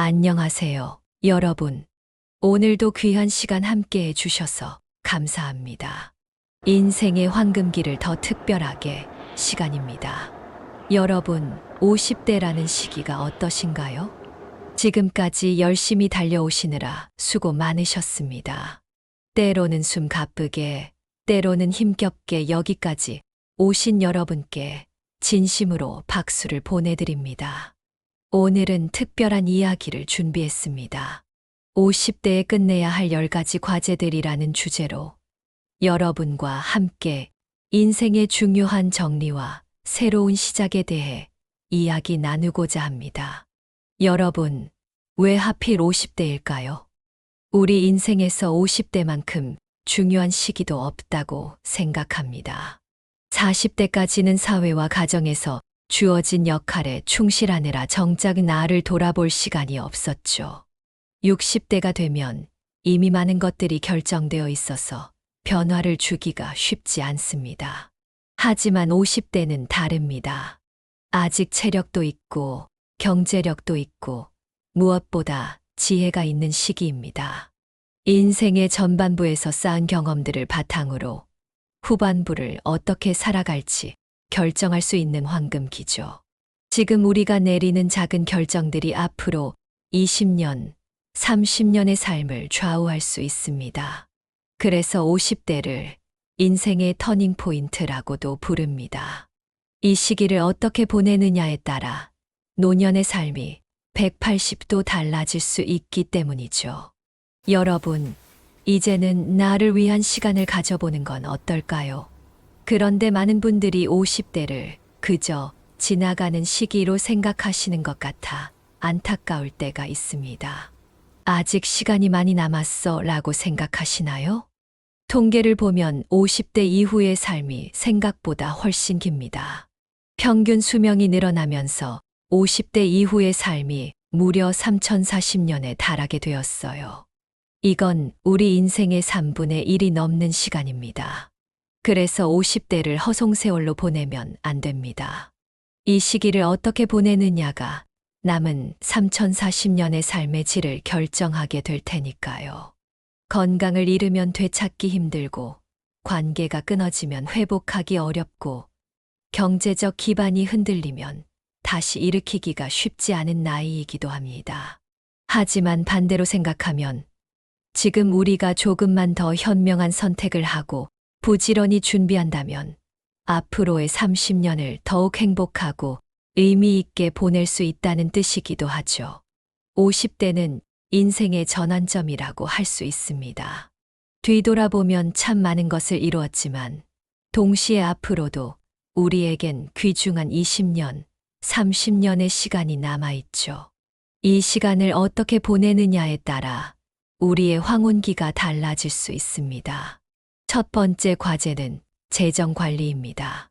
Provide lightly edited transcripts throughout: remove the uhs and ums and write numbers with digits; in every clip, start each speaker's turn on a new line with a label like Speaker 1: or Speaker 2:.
Speaker 1: 안녕하세요, 여러분. 오늘도 귀한 시간 함께 해주셔서 감사합니다. 인생의 황금기를 더 특별하게 시간입니다. 여러분, 50대라는 시기가 어떠신가요? 지금까지 열심히 달려오시느라 수고 많으셨습니다. 때로는 숨 가쁘게, 때로는 힘겹게 여기까지 오신 여러분께 진심으로 박수를 보내드립니다. 오늘은 특별한 이야기를 준비했습니다. 50대에 끝내야 할 10가지 과제들이라는 주제로 여러분과 함께 인생의 중요한 정리와 새로운 시작에 대해 이야기 나누고자 합니다. 여러분, 왜 하필 50대일까요? 우리 인생에서 50대만큼 중요한 시기도 없다고 생각합니다. 40대까지는 사회와 가정에서 주어진 역할에 충실하느라 정작 나를 돌아볼 시간이 없었죠. 60대가 되면 이미 많은 것들이 결정되어 있어서 변화를 주기가 쉽지 않습니다. 하지만 50대는 다릅니다. 아직 체력도 있고 경제력도 있고 무엇보다 지혜가 있는 시기입니다. 인생의 전반부에서 쌓은 경험들을 바탕으로 후반부를 어떻게 살아갈지 결정할 수 있는 황금기죠. 지금 우리가 내리는 작은 결정들이 앞으로 20년, 30년의 삶을 좌우할 수 있습니다. 그래서 50대를 인생의 터닝 포인트라고도 부릅니다. 이 시기를 어떻게 보내느냐에 따라 노년의 삶이 180도 달라질 수 있기 때문이죠. 여러분, 이제는 나를 위한 시간을 가져보는 건 어떨까요? 그런데 많은 분들이 50대를 그저 지나가는 시기로 생각하시는 것 같아 안타까울 때가 있습니다. 아직 시간이 많이 남았어 라고 생각하시나요? 통계를 보면 50대 이후의 삶이 생각보다 훨씬 깁니다. 평균 수명이 늘어나면서 50대 이후의 삶이 무려 3040년에 달하게 되었어요. 이건 우리 인생의 3분의 1이 넘는 시간입니다. 그래서 50대를 허송세월로 보내면 안 됩니다. 이 시기를 어떻게 보내느냐가 남은 3040년의 삶의 질을 결정하게 될 테니까요. 건강을 잃으면 되찾기 힘들고, 관계가 끊어지면 회복하기 어렵고, 경제적 기반이 흔들리면 다시 일으키기가 쉽지 않은 나이이기도 합니다. 하지만 반대로 생각하면 지금 우리가 조금만 더 현명한 선택을 하고 부지런히 준비한다면 앞으로의 30년을 더욱 행복하고 의미 있게 보낼 수 있다는 뜻이기도 하죠. 50대는 인생의 전환점이라고 할 수 있습니다. 뒤돌아보면 참 많은 것을 이루었지만 동시에 앞으로도 우리에겐 귀중한 20년, 30년의 시간이 남아있죠. 이 시간을 어떻게 보내느냐에 따라 우리의 황혼기가 달라질 수 있습니다. 첫 번째 과제는 재정 관리입니다.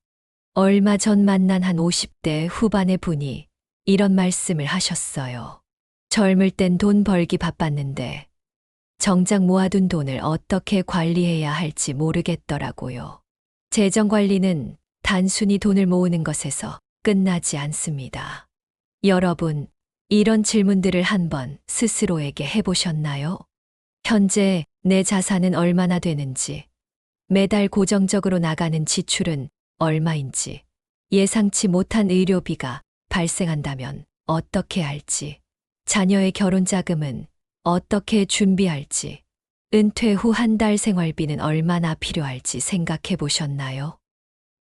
Speaker 1: 얼마 전 만난 한 50대 후반의 분이 이런 말씀을 하셨어요. 젊을 땐 돈 벌기 바빴는데 정작 모아둔 돈을 어떻게 관리해야 할지 모르겠더라고요. 재정 관리는 단순히 돈을 모으는 것에서 끝나지 않습니다. 여러분, 이런 질문들을 한번 스스로에게 해보셨나요? 현재 내 자산은 얼마나 되는지, 매달 고정적으로 나가는 지출은 얼마인지, 예상치 못한 의료비가 발생한다면 어떻게 할지, 자녀의 결혼 자금은 어떻게 준비할지, 은퇴 후 한 달 생활비는 얼마나 필요할지 생각해 보셨나요?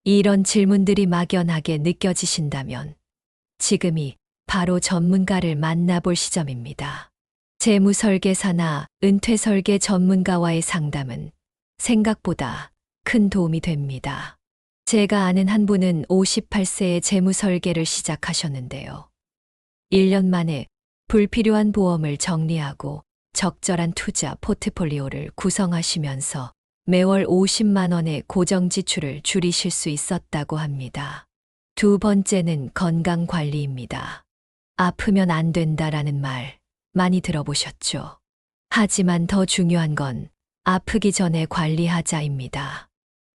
Speaker 1: 이런 질문들이 막연하게 느껴지신다면 지금이 바로 전문가를 만나볼 시점입니다. 재무설계사나 은퇴설계 전문가와의 상담은 생각보다 큰 도움이 됩니다. 제가 아는 한 분은 58세에 재무설계를 시작하셨는데요. 1년 만에 불필요한 보험을 정리하고 적절한 투자 포트폴리오를 구성하시면서 매월 50만 원의 고정 지출을 줄이실 수 있었다고 합니다. 두 번째는 건강관리입니다. 아프면 안 된다라는 말 많이 들어보셨죠? 하지만 더 중요한 건 아프기 전에 관리하자입니다.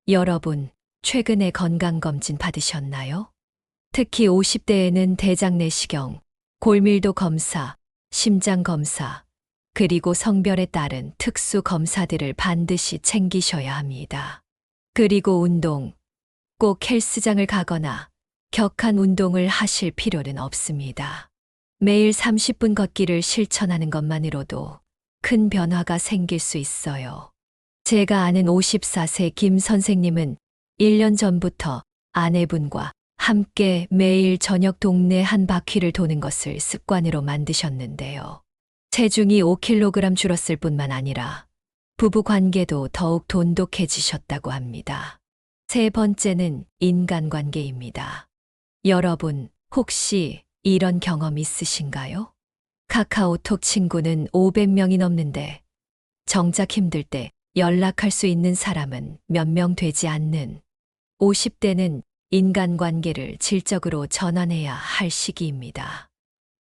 Speaker 1: 여러분, 최근에 건강검진 받으셨나요? 특히 50대에는 대장 내시경, 골밀도 검사, 심장 검사, 그리고 성별에 따른 특수 검사들을 반드시 챙기셔야 합니다. 그리고 운동, 꼭 헬스장을 가거나 격한 운동을 하실 필요는 없습니다. 매일 30분 걷기를 실천하는 것만으로도 큰 변화가 생길 수 있어요. 제가 아는 54세 김 선생님은 1년 전부터 아내분과 함께 매일 저녁 동네 한 바퀴를 도는 것을 습관으로 만드셨는데요. 체중이 5kg 줄었을 뿐만 아니라 부부 관계도 더욱 돈독해지셨다고 합니다. 세 번째는 인간관계입니다. 여러분, 혹시 이런 경험 있으신가요? 카카오톡 친구는 500명이 넘는데 정작 힘들 때 연락할 수 있는 사람은 몇 명 되지 않는 50대는 인간관계를 질적으로 전환해야 할 시기입니다.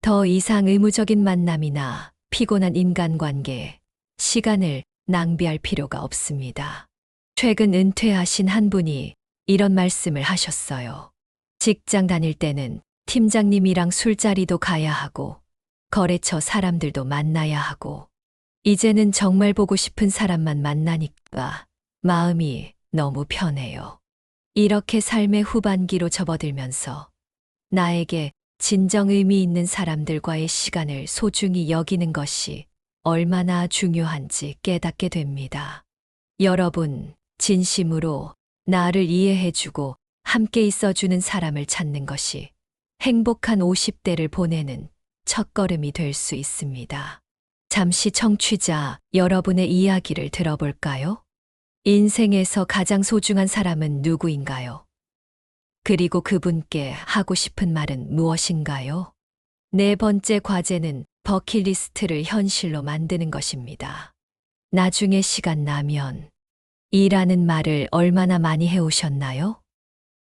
Speaker 1: 더 이상 의무적인 만남이나 피곤한 인간관계에 시간을 낭비할 필요가 없습니다. 최근 은퇴하신 한 분이 이런 말씀을 하셨어요. 직장 다닐 때는 팀장님이랑 술자리도 가야 하고 거래처 사람들도 만나야 하고 이제는 정말 보고 싶은 사람만 만나니까 마음이 너무 편해요. 이렇게 삶의 후반기로 접어들면서 나에게 진정 의미 있는 사람들과의 시간을 소중히 여기는 것이 얼마나 중요한지 깨닫게 됩니다. 여러분, 진심으로 나를 이해해주고 함께 있어주는 사람을 찾는 것이 행복한 50대를 보내는 첫걸음이 될 수 있습니다. 잠시 청취자 여러분의 이야기를 들어볼까요? 인생에서 가장 소중한 사람은 누구인가요? 그리고 그분께 하고 싶은 말은 무엇인가요? 네 번째 과제는 버킷리스트를 현실로 만드는 것입니다. 나중에 시간 나면 이라는 말을 얼마나 많이 해오셨나요?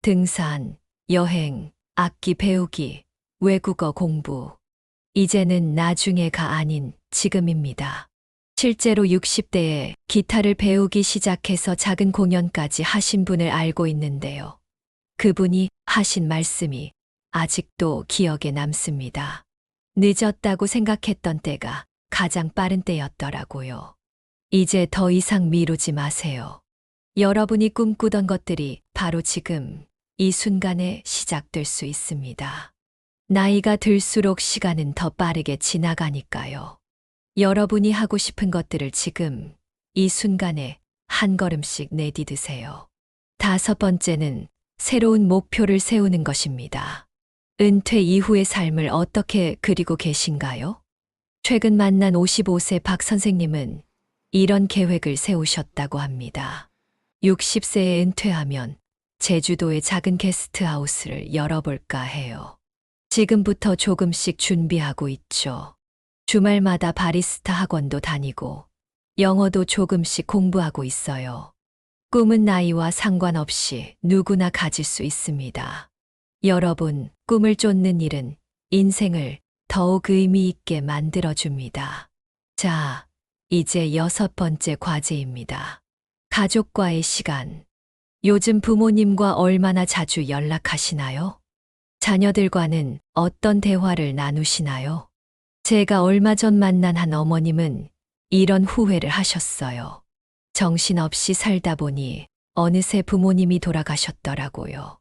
Speaker 1: 등산, 여행, 악기 배우기, 외국어 공부. 이제는 나중에가 아닌 지금입니다. 실제로 60대에 기타를 배우기 시작해서 작은 공연까지 하신 분을 알고 있는데요. 그분이 하신 말씀이 아직도 기억에 남습니다. 늦었다고 생각했던 때가 가장 빠른 때였더라고요. 이제 더 이상 미루지 마세요. 여러분이 꿈꾸던 것들이 바로 지금 이 순간에 시작될 수 있습니다. 나이가 들수록 시간은 더 빠르게 지나가니까요. 여러분이 하고 싶은 것들을 지금 이 순간에 한 걸음씩 내디드세요. 다섯 번째는 새로운 목표를 세우는 것입니다. 은퇴 이후의 삶을 어떻게 그리고 계신가요? 최근 만난 55세 박 선생님은 이런 계획을 세우셨다고 합니다. 60세에 은퇴하면 제주도의 작은 게스트하우스를 열어볼까 해요. 지금부터 조금씩 준비하고 있죠. 주말마다 바리스타 학원도 다니고 영어도 조금씩 공부하고 있어요. 꿈은 나이와 상관없이 누구나 가질 수 있습니다. 여러분, 꿈을 쫓는 일은 인생을 더욱 의미 있게 만들어줍니다. 자, 이제 여섯 번째 과제입니다. 가족과의 시간. 요즘 부모님과 얼마나 자주 연락하시나요? 자녀들과는 어떤 대화를 나누시나요? 제가 얼마 전 만난 한 어머님은 이런 후회를 하셨어요. 정신없이 살다 보니 어느새 부모님이 돌아가셨더라고요.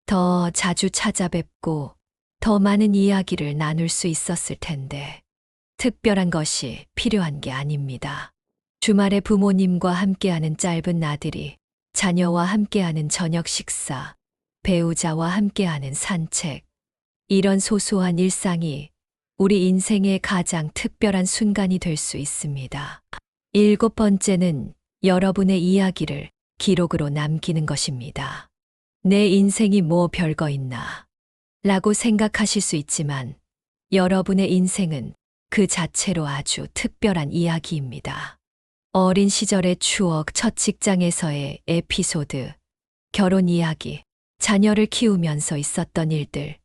Speaker 1: 더 자주 찾아뵙고 더 많은 이야기를 나눌 수 있었을 텐데 특별한 것이 필요한 게 아닙니다. 주말에 부모님과 함께하는 짧은 나들이, 자녀와 함께하는 저녁 식사, 배우자와 함께하는 산책, 이런 소소한 일상이 우리 인생의 가장 특별한 순간이 될 수 있습니다. 일곱 번째는 여러분의 이야기를 기록으로 남기는 것입니다. 내 인생이 뭐 별거 있나 라고 생각하실 수 있지만 여러분의 인생은 그 자체로 아주 특별한 이야기입니다. 어린 시절의 추억, 첫 직장에서의 에피소드, 결혼 이야기, 자녀를 키우면서 있었던 일들,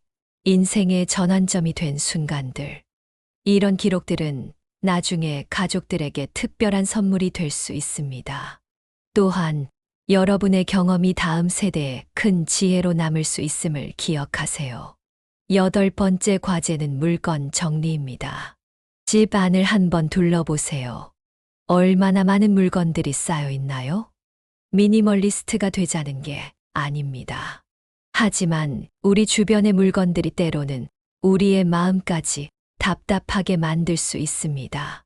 Speaker 1: 인생의 전환점이 된 순간들. 이런 기록들은 나중에 가족들에게 특별한 선물이 될 수 있습니다. 또한 여러분의 경험이 다음 세대에 큰 지혜로 남을 수 있음을 기억하세요. 여덟 번째 과제는 물건 정리입니다. 집 안을 한번 둘러보세요. 얼마나 많은 물건들이 쌓여 있나요? 미니멀리스트가 되자는 게 아닙니다. 하지만 우리 주변의 물건들이 때로는 우리의 마음까지 답답하게 만들 수 있습니다.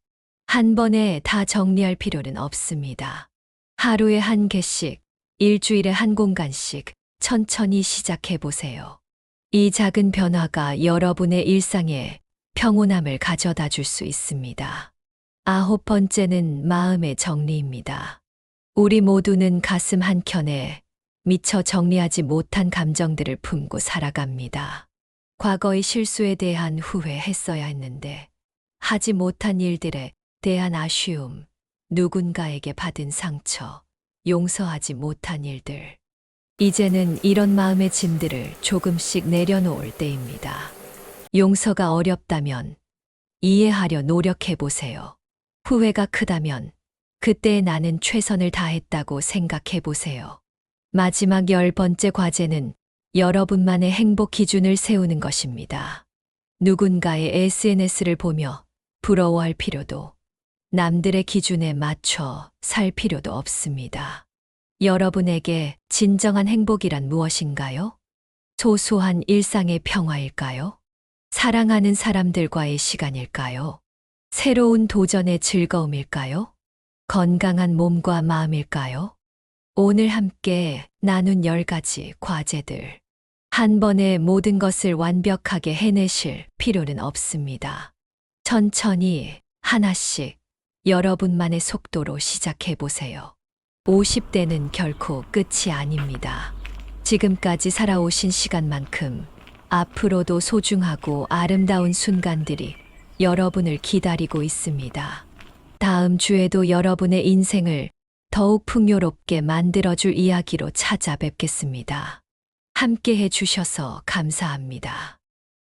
Speaker 1: 한 번에 다 정리할 필요는 없습니다. 하루에 한 개씩, 일주일에 한 공간씩 천천히 시작해 보세요. 이 작은 변화가 여러분의 일상에 평온함을 가져다 줄 수 있습니다. 9번째는 마음의 정리입니다. 우리 모두는 가슴 한켠에 미처 정리하지 못한 감정들을 품고 살아갑니다. 과거의 실수에 대한 후회했어야 했는데, 하지 못한 일들에 대한 아쉬움, 누군가에게 받은 상처, 용서하지 못한 일들. 이제는 이런 마음의 짐들을 조금씩 내려놓을 때입니다. 용서가 어렵다면 이해하려 노력해 보세요. 후회가 크다면 그때 나는 최선을 다했다고 생각해 보세요. 마지막 10번째 과제는 여러분만의 행복 기준을 세우는 것입니다. 누군가의 SNS를 보며 부러워할 필요도, 남들의 기준에 맞춰 살 필요도 없습니다. 여러분에게 진정한 행복이란 무엇인가요? 소소한 일상의 평화일까요? 사랑하는 사람들과의 시간일까요? 새로운 도전의 즐거움일까요? 건강한 몸과 마음일까요? 오늘 함께 나눈 10가지 과제들. 한 번에 모든 것을 완벽하게 해내실 필요는 없습니다. 천천히 하나씩 여러분만의 속도로 시작해 보세요. 50대는 결코 끝이 아닙니다. 지금까지 살아오신 시간만큼 앞으로도 소중하고 아름다운 순간들이 여러분을 기다리고 있습니다. 다음 주에도 여러분의 인생을 더욱 풍요롭게 만들어줄 이야기로 찾아뵙겠습니다. 함께 해주셔서 감사합니다.